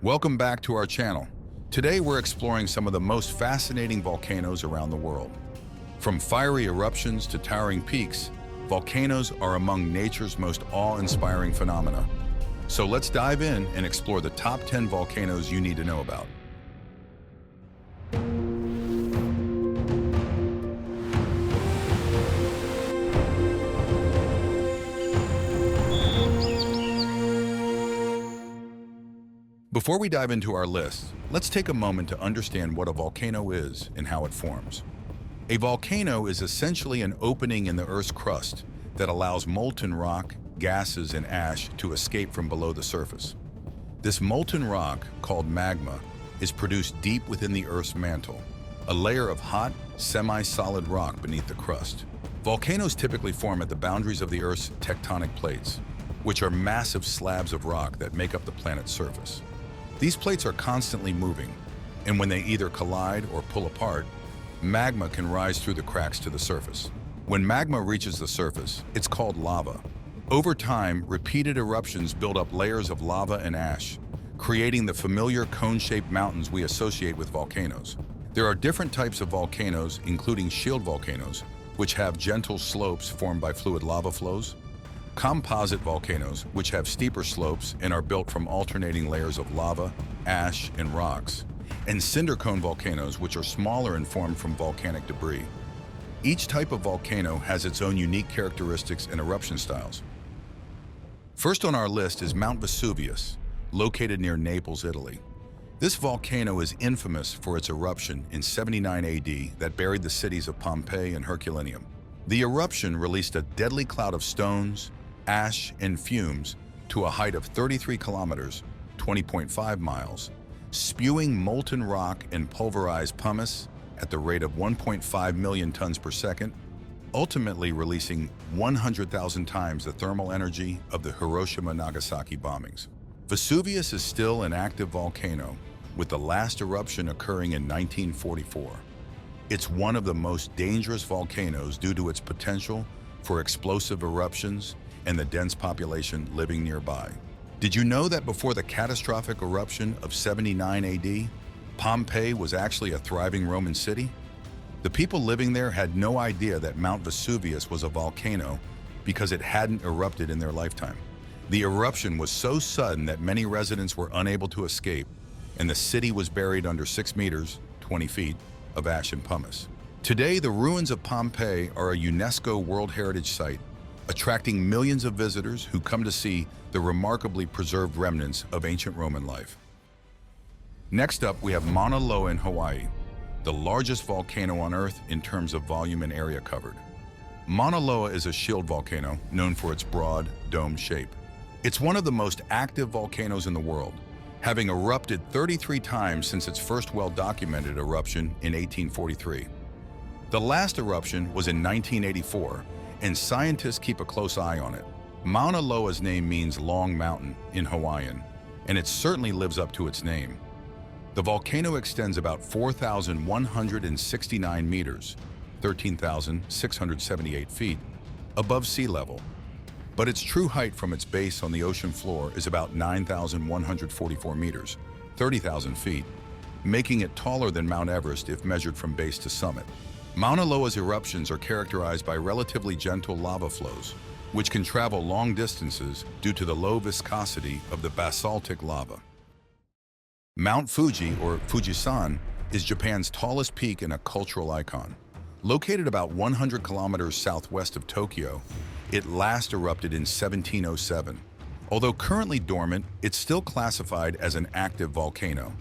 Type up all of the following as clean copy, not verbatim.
Welcome back to our channel. Today we're exploring some of the most fascinating volcanoes around the world. From fiery eruptions to towering peaks, volcanoes are among nature's most awe-inspiring phenomena. So let's dive in and explore the top 10 volcanoes you need to know about. Before we dive into our list, let's take a moment to understand what a volcano is and how it forms. A volcano is essentially an opening in the Earth's crust that allows molten rock, gases, and ash to escape from below the surface. This molten rock, called magma, is produced deep within the Earth's mantle, a layer of hot, semi-solid rock beneath the crust. Volcanoes typically form at the boundaries of the Earth's tectonic plates, which are massive slabs of rock that make up the planet's surface. These plates are constantly moving, and when they either collide or pull apart, magma can rise through the cracks to the surface. When magma reaches the surface, it's called lava. Over time, repeated eruptions build up layers of lava and ash, creating the familiar cone-shaped mountains we associate with volcanoes. There are different types of volcanoes, including shield volcanoes, which have gentle slopes formed by fluid lava flows, composite volcanoes, which have steeper slopes and are built from alternating layers of lava, ash, and rocks, and cinder cone volcanoes, which are smaller and formed from volcanic debris. Each type of volcano has its own unique characteristics and eruption styles. First on our list is Mount Vesuvius, located near Naples, Italy. This volcano is infamous for its eruption in 79 AD that buried the cities of Pompeii and Herculaneum. The eruption released a deadly cloud of stones, ash, and fumes to a height of 33 kilometers, 20.5 miles, spewing molten rock and pulverized pumice at the rate of 1.5 million tons per second, ultimately releasing 100,000 times the thermal energy of the Hiroshima-Nagasaki bombings. Vesuvius is still an active volcano, with the last eruption occurring in 1944. It's one of the most dangerous volcanoes due to its potential for explosive eruptions and the dense population living nearby. Did you know that before the catastrophic eruption of 79 AD, Pompeii was actually a thriving Roman city? The people living there had no idea that Mount Vesuvius was a volcano because it hadn't erupted in their lifetime. The eruption was so sudden that many residents were unable to escape, and the city was buried under 6 meters, 20 feet, of ash and pumice. Today, the ruins of Pompeii are a UNESCO World Heritage Site, attracting millions of visitors who come to see the remarkably preserved remnants of ancient Roman life. Next up, we have Mauna Loa in Hawaii, the largest volcano on Earth in terms of volume and area covered. Mauna Loa is a shield volcano known for its broad, domed shape. It's one of the most active volcanoes in the world, having erupted 33 times since its first well-documented eruption in 1843. The last eruption was in 1984, and scientists keep a close eye on it. Mauna Loa's name means Long Mountain in Hawaiian, and it certainly lives up to its name. The volcano extends about 4,169 meters, 13,678 feet, above sea level, but its true height from its base on the ocean floor is about 9,144 meters, 30,000 feet, making it taller than Mount Everest if measured from base to summit. Mauna Loa's eruptions are characterized by relatively gentle lava flows, which can travel long distances due to the low viscosity of the basaltic lava. Mount Fuji, or Fujisan, is Japan's tallest peak and a cultural icon. Located about 100 kilometers southwest of Tokyo, it last erupted in 1707. Although currently dormant, it's still classified as an active volcano.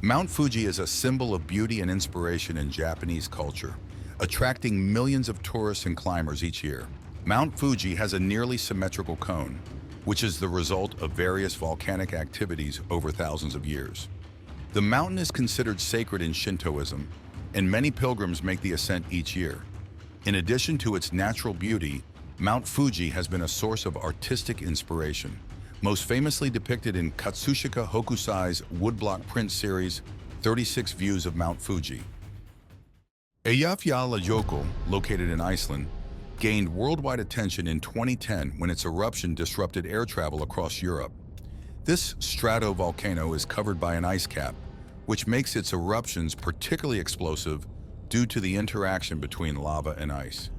Mount Fuji is a symbol of beauty and inspiration in Japanese culture, attracting millions of tourists and climbers each year. Mount Fuji has a nearly symmetrical cone, which is the result of various volcanic activities over thousands of years. The mountain is considered sacred in Shintoism, and many pilgrims make the ascent each year. In addition to its natural beauty, Mount Fuji has been a source of artistic inspiration, most famously depicted in Katsushika Hokusai's woodblock print series, 36 Views of Mount Fuji. Eyjafjallajökull, located in Iceland, gained worldwide attention in 2010 when its eruption disrupted air travel across Europe. This stratovolcano is covered by an ice cap, which makes its eruptions particularly explosive due to the interaction between lava and ice.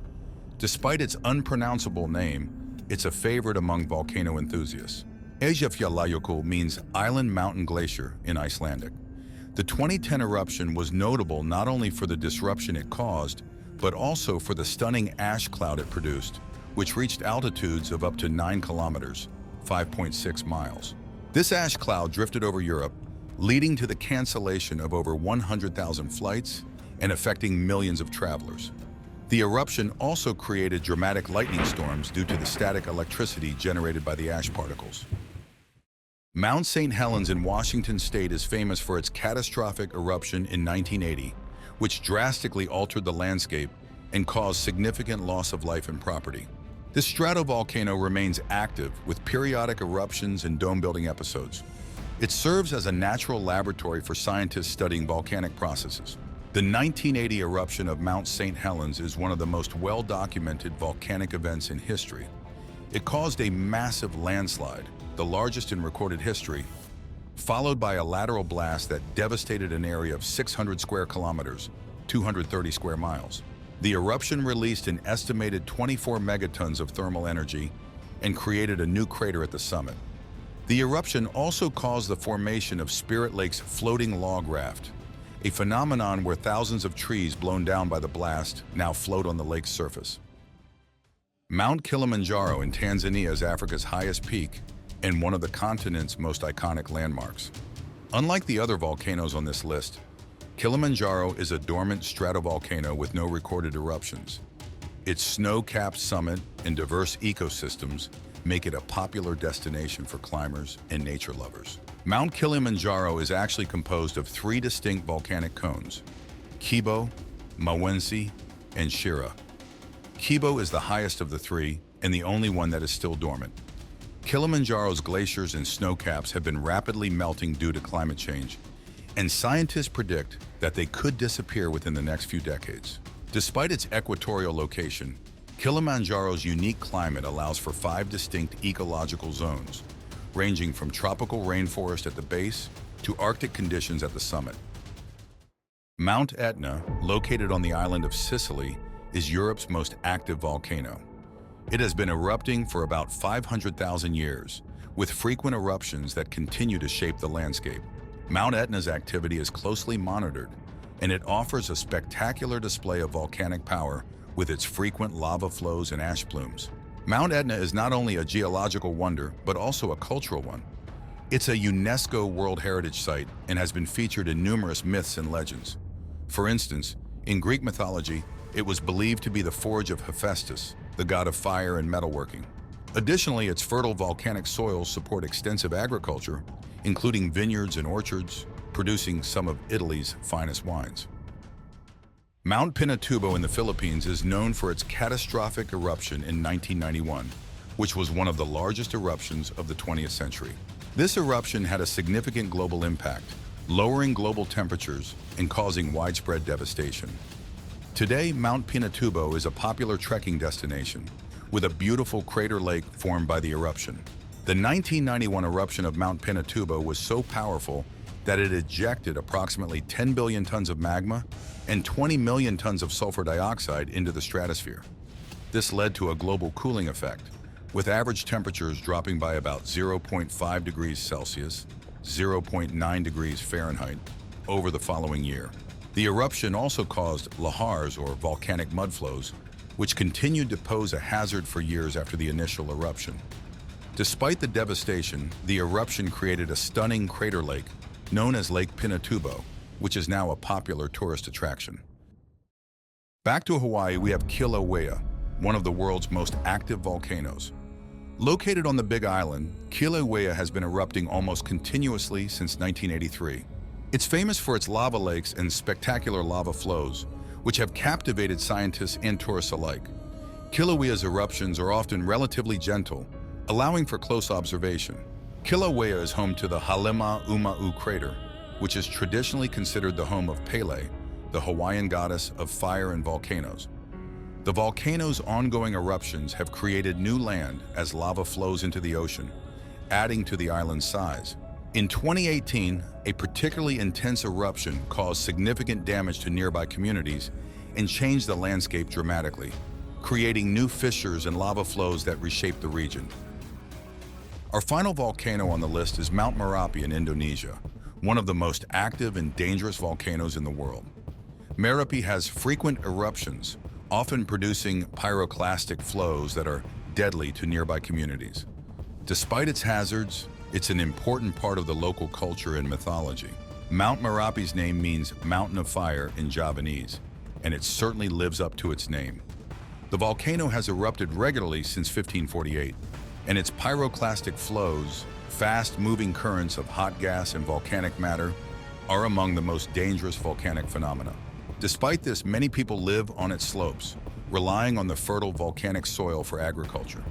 Despite its unpronounceable name, it's a favorite among volcano enthusiasts. Eyjafjallajökull means island mountain glacier in Icelandic. The 2010 eruption was notable not only for the disruption it caused, but also for the stunning ash cloud it produced, which reached altitudes of up to 9 kilometers, 5.6 miles. This ash cloud drifted over Europe, leading to the cancellation of over 100,000 flights and affecting millions of travelers. The eruption also created dramatic lightning storms due to the static electricity generated by the ash particles. Mount St. Helens in Washington state is famous for its catastrophic eruption in 1980, which drastically altered the landscape and caused significant loss of life and property. This stratovolcano remains active with periodic eruptions and dome-building episodes. It serves as a natural laboratory for scientists studying volcanic processes. The 1980 eruption of Mount St. Helens is one of the most well-documented volcanic events in history. It caused a massive landslide, the largest in recorded history, followed by a lateral blast that devastated an area of 600 square kilometers, 230 square miles. The eruption released an estimated 24 megatons of thermal energy and created a new crater at the summit. The eruption also caused the formation of Spirit Lake's floating log raft, a phenomenon where thousands of trees blown down by the blast now float on the lake's surface. Mount Kilimanjaro in Tanzania is Africa's highest peak and one of the continent's most iconic landmarks. Unlike the other volcanoes on this list, Kilimanjaro is a dormant stratovolcano with no recorded eruptions. Its snow-capped summit and diverse ecosystems make it a popular destination for climbers and nature lovers. Mount Kilimanjaro is actually composed of 3 distinct volcanic cones: Kibo, Mawensi, and Shira. Kibo is the highest of the 3 and the only one that is still dormant. Kilimanjaro's glaciers and snowcaps have been rapidly melting due to climate change, and scientists predict that they could disappear within the next few decades. Despite its equatorial location, Kilimanjaro's unique climate allows for 5 distinct ecological zones, ranging from tropical rainforest at the base to Arctic conditions at the summit. Mount Etna, located on the island of Sicily, is Europe's most active volcano. It has been erupting for about 500,000 years, with frequent eruptions that continue to shape the landscape. Mount Etna's activity is closely monitored, and it offers a spectacular display of volcanic power with its frequent lava flows and ash plumes. Mount Etna is not only a geological wonder, but also a cultural one. It's a UNESCO World Heritage Site and has been featured in numerous myths and legends. For instance, in Greek mythology, it was believed to be the forge of Hephaestus, the god of fire and metalworking. Additionally, its fertile volcanic soils support extensive agriculture, including vineyards and orchards, producing some of Italy's finest wines. Mount Pinatubo in the Philippines is known for its catastrophic eruption in 1991, which was one of the largest eruptions of the 20th century. This eruption had a significant global impact, lowering global temperatures and causing widespread devastation. Today, Mount Pinatubo is a popular trekking destination, with a beautiful crater lake formed by the eruption. The 1991 eruption of Mount Pinatubo was so powerful that it ejected approximately 10 billion tons of magma and 20 million tons of sulfur dioxide into the stratosphere. This led to a global cooling effect, with average temperatures dropping by about 0.5 degrees Celsius, 0.9 degrees Fahrenheit, over the following year. The eruption also caused lahars, or volcanic mudflows, which continued to pose a hazard for years after the initial eruption. Despite the devastation, the eruption created a stunning crater lake known as Lake Pinatubo, which is now a popular tourist attraction. Back to Hawaii, we have Kilauea, one of the world's most active volcanoes. Located on the Big Island, Kilauea has been erupting almost continuously since 1983. It's famous for its lava lakes and spectacular lava flows, which have captivated scientists and tourists alike. Kilauea's eruptions are often relatively gentle, allowing for close observation. Kilauea is home to the Halemaumau crater, which is traditionally considered the home of Pele, the Hawaiian goddess of fire and volcanoes. The volcano's ongoing eruptions have created new land as lava flows into the ocean, adding to the island's size. In 2018, a particularly intense eruption caused significant damage to nearby communities and changed the landscape dramatically, creating new fissures and lava flows that reshaped the region. Our final volcano on the list is Mount Merapi in Indonesia, one of the most active and dangerous volcanoes in the world. Merapi has frequent eruptions, often producing pyroclastic flows that are deadly to nearby communities. Despite its hazards, it's an important part of the local culture and mythology. Mount Merapi's name means mountain of fire in Javanese, and it certainly lives up to its name. The volcano has erupted regularly since 1548, and its pyroclastic flows, fast-moving currents of hot gas and volcanic matter, are among the most dangerous volcanic phenomena. Despite this, many people live on its slopes, relying on the fertile volcanic soil for agriculture.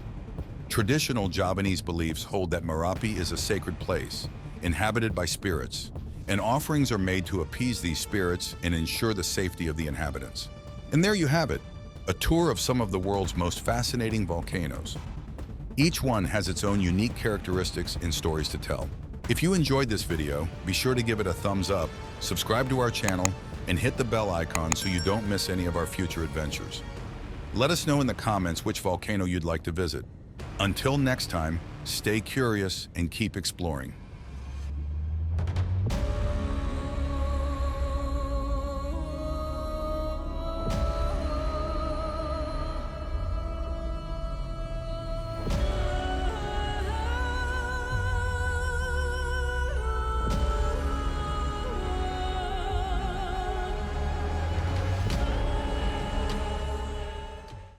Traditional Javanese beliefs hold that Merapi is a sacred place, inhabited by spirits, and offerings are made to appease these spirits and ensure the safety of the inhabitants. And there you have it, a tour of some of the world's most fascinating volcanoes. Each one has its own unique characteristics and stories to tell. If you enjoyed this video, be sure to give it a thumbs up, subscribe to our channel, and hit the bell icon so you don't miss any of our future adventures. Let us know in the comments which volcano you'd like to visit. Until next time, stay curious and keep exploring.